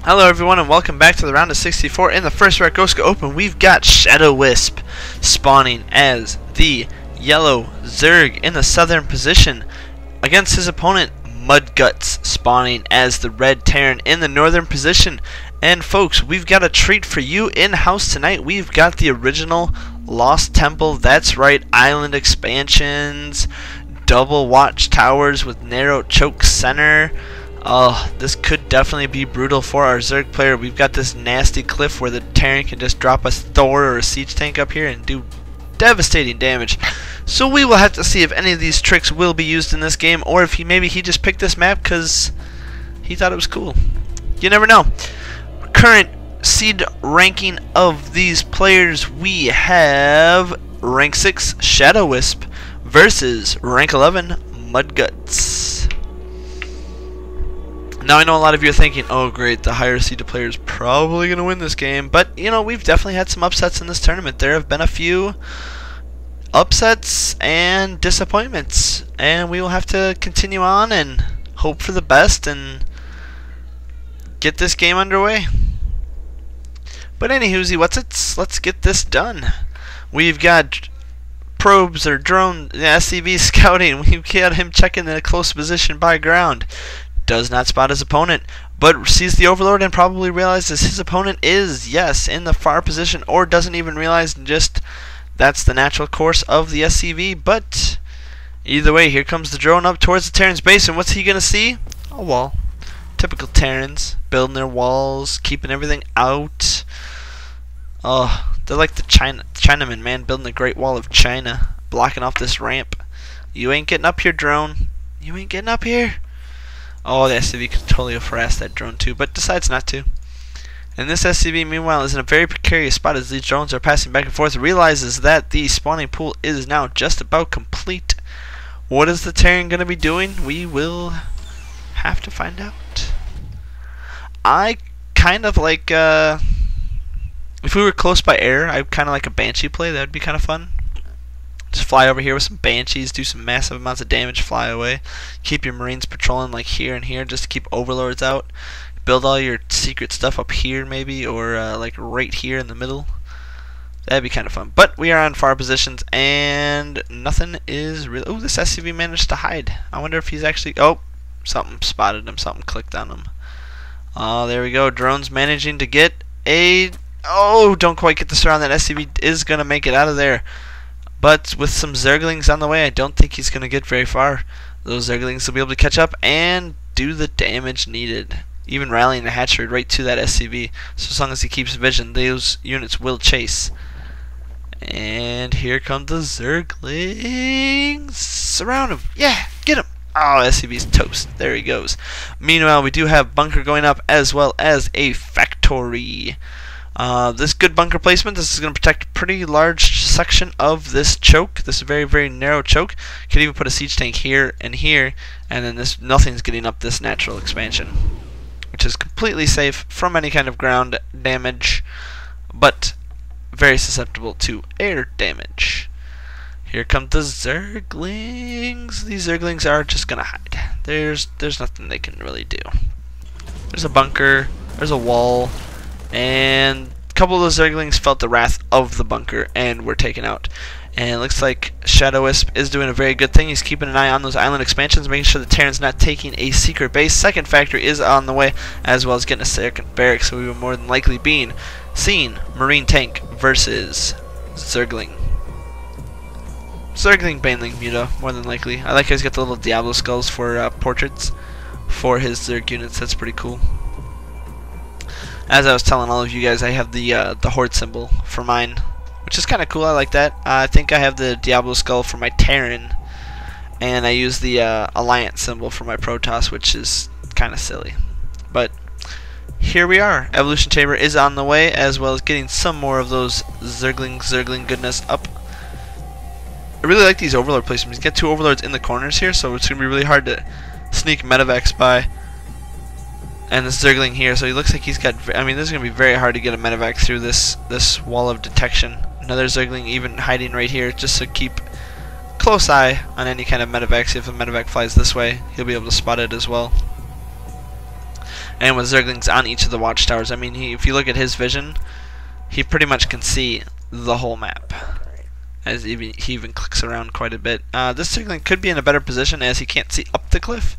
Hello everyone and welcome back to the round of 64. In the first Rakgoska Open, we've got Shadowisp spawning as the yellow Zerg in the southern position against his opponent Mudguts spawning as the red Terran in the northern position. And folks, we've got a treat for you in-house tonight. We've got the original Lost Temple, that's right, island expansions, double watchtowers with narrow choke center. Oh, this could definitely be brutal for our Zerg player. We've got this nasty cliff where the Terran can just drop a Thor or a siege tank up here and do devastating damage. So we will have to see if any of these tricks will be used in this game, or if maybe he just picked this map because he thought it was cool. You never know. Current seed ranking of these players, we have rank 6 Shadowisp versus rank 11 Mudguts. Now I know a lot of you are thinking, oh great, the higher seeded player is probably going to win this game, but you know, we've definitely had some upsets in this tournament. There have been a few upsets and disappointments, and we will have to continue on and hope for the best and get this game underway. But anywho, let's get this done. We've got probes or drone SCV scouting. We've got him checking the close position by ground. Does not spot his opponent, but sees the Overlord and probably realizes his opponent is, yes, in the far position, or doesn't even realize, and just that's the natural course of the SCV. But either way, here comes the drone up towards the Terran's base, and what's he gonna see? A wall. Typical Terrans, building their walls, keeping everything out. Oh, they're like the Chinamen, man, building the Great Wall of China, blocking off this ramp. You ain't getting up here, drone. You ain't getting up here. Oh, the SCV could totally have harassed that drone too, but decides not to. And this SCV, meanwhile, is in a very precarious spot as these drones are passing back and forth. Realizes that the spawning pool is now just about complete. What is the Terran going to be doing? We will have to find out. I kind of like, if we were close by air, I'd kind of like a Banshee play. That would be kind of fun. Just fly over here with some Banshees, do some massive amounts of damage, fly away. Keep your Marines patrolling like here and here just to keep Overlords out. Build all your secret stuff up here maybe, or like right here in the middle. That'd be kind of fun. But we are on far positions and nothing is really... Oh, this SCV managed to hide. I wonder if he's actually... Oh, something spotted him, something clicked on him. Oh, there we go. Drone's managing to get a... Oh, don't quite get this around. That SCV is going to make it out of there. But with some Zerglings on the way, I don't think he's going to get very far. Those Zerglings will be able to catch up and do the damage needed. Even rallying the hatchery right to that SCV. So as long as he keeps vision, those units will chase. And here come the Zerglings. Surround him. Yeah, get him. Oh, SCV's toast. There he goes. Meanwhile, we do have bunker going up as well as a factory. This good bunker placement, this is going to protect a pretty large section of this choke, this very, very narrow choke. Could even put a siege tank here, and then this nothing's getting up this natural expansion, which is completely safe from any kind of ground damage, but very susceptible to air damage. Here come the Zerglings. These Zerglings are just going to hide. There's nothing they can really do. There's a bunker, there's a wall, and a couple of those Zerglings felt the wrath of the bunker and were taken out. And it looks like Shadowisp is doing a very good thing. He's keeping an eye on those island expansions, making sure the Terran's not taking a secret base. Second factory is on the way, as well as getting a second barracks, so we will more than likely being seen Marine tank versus Zergling. Zergling Baneling, you know, more than likely. I like how he's got the little Diablo skulls for portraits for his Zerg units. That's pretty cool. As I was telling all of you guys, I have the Horde symbol for mine, which is kind of cool. I like that. I think I have the Diablo skull for my Terran, and I use the Alliance symbol for my Protoss, which is kind of silly. But here we are. Evolution Chamber is on the way, as well as getting some more of those Zergling goodness up. I really like these Overlord placements. You get two Overlords in the corners here, so it's going to be really hard to sneak medevacs by. And this Zergling here, so he looks like he's got... I mean, this is going to be very hard to get a medevac through this wall of detection. Another Zergling even hiding right here, just to keep close eye on any kind of medevac. See if a medevac flies this way, he'll be able to spot it as well. and with Zerglings on each of the watchtowers. I mean, if you look at his vision, he pretty much can see the whole map, as he even clicks around quite a bit. This Zergling could be in a better position as he can't see up the cliff,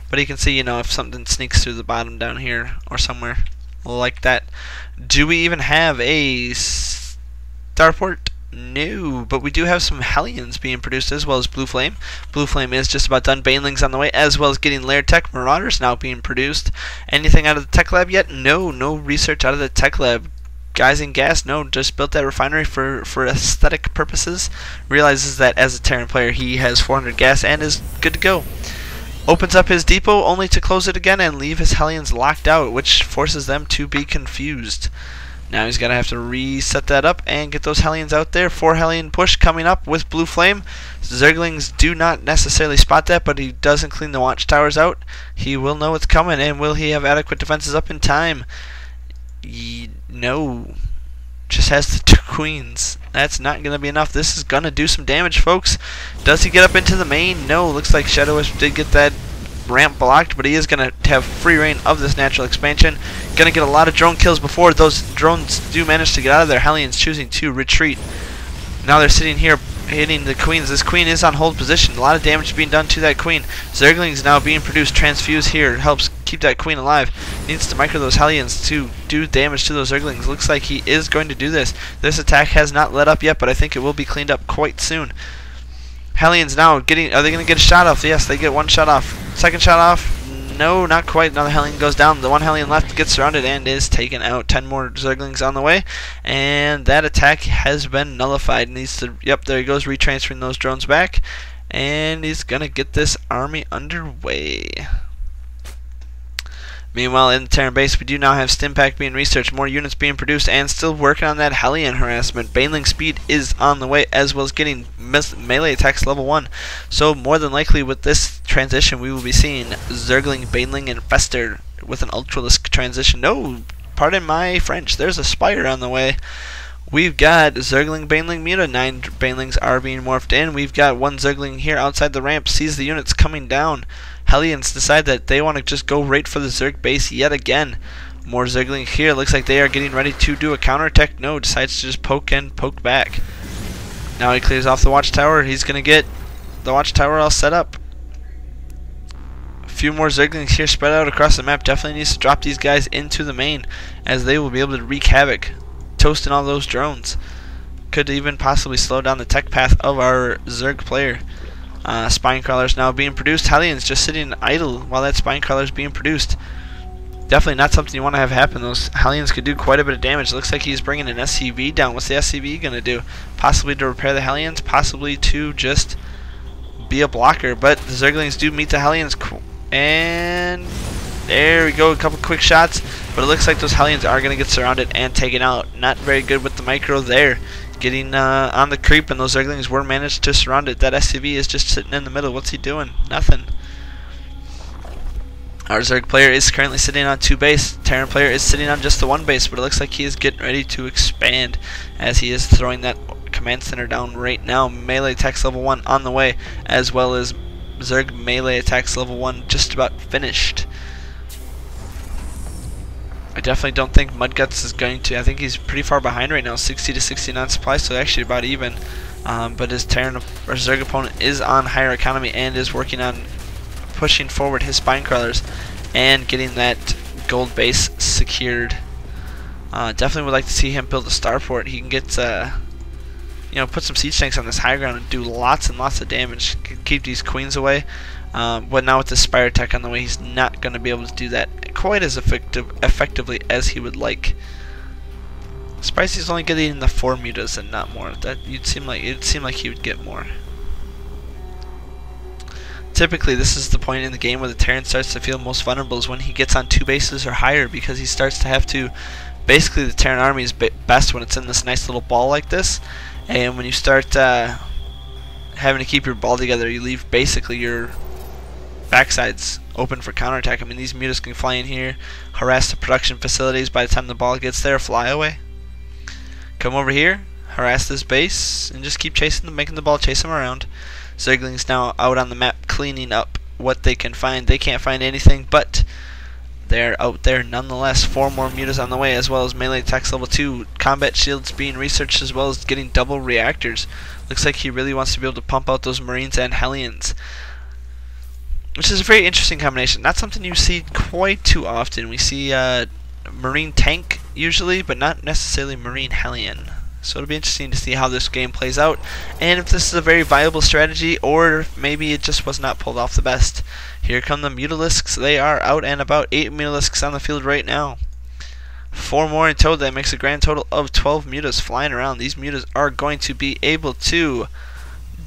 but he can see, you know, if something sneaks through the bottom down here or somewhere like that. Do we even have a starport? No, but we do have some Hellions being produced as well as Blue Flame. Blue Flame is just about done. Banelings on the way, as well as getting Lair Tech. Marauders now being produced. Anything out of the tech lab yet? No, no research out of the tech lab. Guys in gas? No, just built that refinery for aesthetic purposes. Realizes that as a Terran player he has 400 gas and is good to go. Opens up his depot only to close it again and leave his Hellions locked out, which forces them to be confused. Now he's going to have to reset that up and get those Hellions out there. 4 Hellion push coming up with Blue Flame. Zerglings do not necessarily spot that, but he doesn't clean the watchtowers out. He will know it's coming, and will he have adequate defenses up in time? No. Just has the 2 queens. That's not going to be enough. This is going to do some damage, folks. Does he get up into the main? No. Looks like Shadowisp did get that ramp blocked, but he is going to have free reign of this natural expansion. Going to get a lot of drone kills before those drones do manage to get out of there. Hellions choosing to retreat. Now they're sitting here hitting the queens. This queen is on hold position. A lot of damage being done to that queen. Zerglings now being produced. Transfuse here helps keep that queen alive. Needs to micro those Hellions to do damage to those Zerglings. Looks like he is going to do this. This attack has not let up yet, but I think it will be cleaned up quite soon. Hellions now getting, are they going to get a shot off? Yes, they get 1 shot off. Second shot off? No, not quite. Another Hellion goes down. The 1 Hellion left gets surrounded and is taken out. 10 more Zerglings on the way, and that attack has been nullified. Needs to, yep, there he goes, retransferring those drones back, and he's going to get this army underway. Meanwhile, in the Terran base, we do now have Stimpack being researched, more units being produced, and still working on that Hellion harassment. Baneling speed is on the way, as well as getting melee attacks level 1. So more than likely with this transition, we will be seeing Zergling, Baneling, and Fester with an Ultralisk transition. No, pardon my French, there's a Spire on the way. We've got Zergling, Baneling, Muta. 9 Banelings are being morphed in. We've got 1 Zergling here outside the ramp, sees the units coming down. Hellions decide that they want to just go right for the Zerg base yet again. More Zergling here. Looks like they are getting ready to do a counterattack. No, decides to just poke and poke back. Now he clears off the watchtower. He's going to get the watchtower all set up. A few more Zerglings here spread out across the map. Definitely needs to drop these guys into the main, as they will be able to wreak havoc, toasting all those drones. Could even possibly slow down the tech path of our Zerg player. Spine crawlers now being produced. Hellions just sitting idle while that spine crawler is being produced. Definitely not something you want to have happen. Those Hellions could do quite a bit of damage. Looks like he's bringing an SCV down. What's the SCV going to do? Possibly to repair the Hellions, possibly to just be a blocker. But the Zerglings do meet the Hellions, and there we go. A couple quick shots, but it looks like those Hellions are going to get surrounded and taken out. Not very good with the micro there. Getting on the creep, and those Zerglings were managed to surround it. That SCV is just sitting in the middle. What's he doing? Nothing. Our Zerg player is currently sitting on 2 base. Terran player is sitting on just the 1 base, but it looks like he is getting ready to expand, as he is throwing that command center down right now. Melee attacks level 1 on the way, as well as Zerg melee attacks level 1 just about finished. I definitely don't think Mudguts is going to. I think he's pretty far behind right now, 60 to 69 supply, so actually about even. But his Terran or Zerg opponent is on higher economy and is working on pushing forward his spine crawlers and getting that gold base secured. Definitely would like to see him build a starport. He can get, you know, put some siege tanks on this high ground and do lots and lots of damage. Keep these queens away. But now with the Spire Tech on the way, he's not going to be able to do that quite as effectively as he would like. Spicy's only getting the 4 mutas and not more. That it'd seem like he would get more. Typically, this is the point in the game where the Terran starts to feel most vulnerable, is when he gets on 2 bases or higher, because he starts to have to. Basically, the Terran army is best when it's in this nice little ball like this, and when you start having to keep your ball together, you leave basically your backsides open for counterattack. I mean, these mutas can fly in here, harass the production facilities. By the time the ball gets there, fly away. Come over here, harass this base, and just keep chasing them, making the ball chase them around. Zerglings now out on the map cleaning up what they can find. They can't find anything but they're out there nonetheless. 4 more mutas on the way, as well as melee attacks level 2, combat shields being researched, as well as getting double reactors. Looks like he really wants to be able to pump out those Marines and Hellions, which is a very interesting combination. Not something you see quite too often. We see Marine tank usually, but not necessarily Marine Hellion. So it'll be interesting to see how this game plays out, and if this is a very viable strategy, or maybe it just was not pulled off the best. Here come the Mutalisks. They are out and about. 8 Mutalisks on the field right now. 4 more in total. That makes a grand total of 12 mutas flying around. These mutas are going to be able to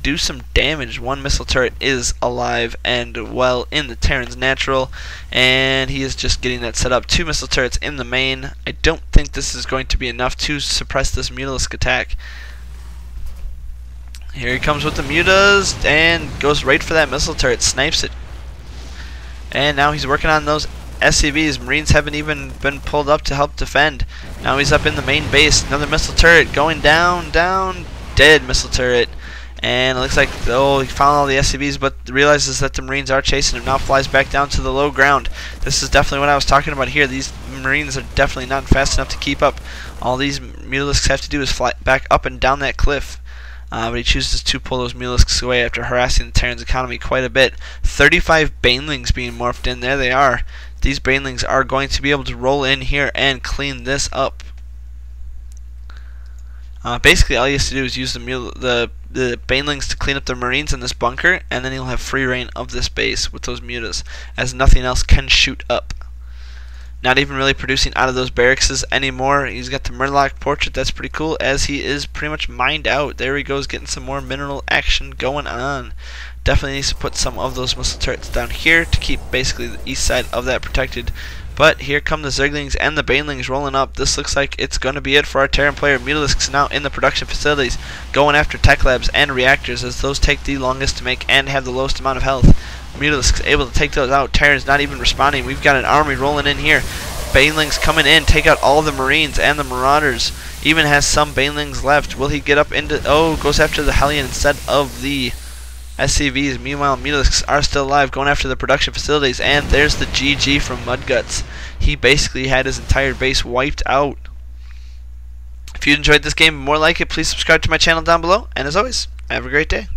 do some damage. 1 missile turret is alive and well in the Terran's natural, and he is just getting that set up. 2 missile turrets in the main. I don't think this is going to be enough to suppress this Mutalisk attack. Here he comes with the mutas and goes right for that missile turret, snipes it. And now he's working on those SCVs. Marines haven't even been pulled up to help defend. Now he's up in the main base. Another missile turret going down, dead missile turret. And it looks like, oh, he found all the SCVs, but realizes that the Marines are chasing him. Now flies back down to the low ground. This is definitely what I was talking about here. These Marines are definitely not fast enough to keep up. All these Mutalisks have to do is fly back up and down that cliff. But he chooses to pull those Mutalisks away after harassing the Terran's economy quite a bit. 35 Banelings being morphed in. There they are. These Banelings are going to be able to roll in here and clean this up. Basically, all he has to do is use the Banelings to clean up the Marines in this bunker, and then he'll have free reign of this base with those mutas, as nothing else can shoot up. Not even really producing out of those barracks anymore. He's got the Murloc portrait. That's pretty cool, as he is pretty much mined out. There he goes, getting some more mineral action going on. Definitely needs to put some of those missile turrets down here to keep basically the east side of that protected. But here come the Zerglings and the Banelings rolling up. This looks like it's going to be it for our Terran player. Mutalisks now in the production facilities, going after tech labs and reactors, as those take the longest to make and have the lowest amount of health. Mutalisks able to take those out. Terran's not even responding. We've got an army rolling in here. Banelings coming in, take out all the Marines and the Marauders. Even has some Banelings left. Will he get up into... Oh, goes after the Hellion instead of the SCVs. Meanwhile, Mutalisks are still alive, going after the production facilities, and there's the GG from Mudguts. He basically had his entire base wiped out. If you enjoyed this game and more like it, please subscribe to my channel down below, and as always, have a great day.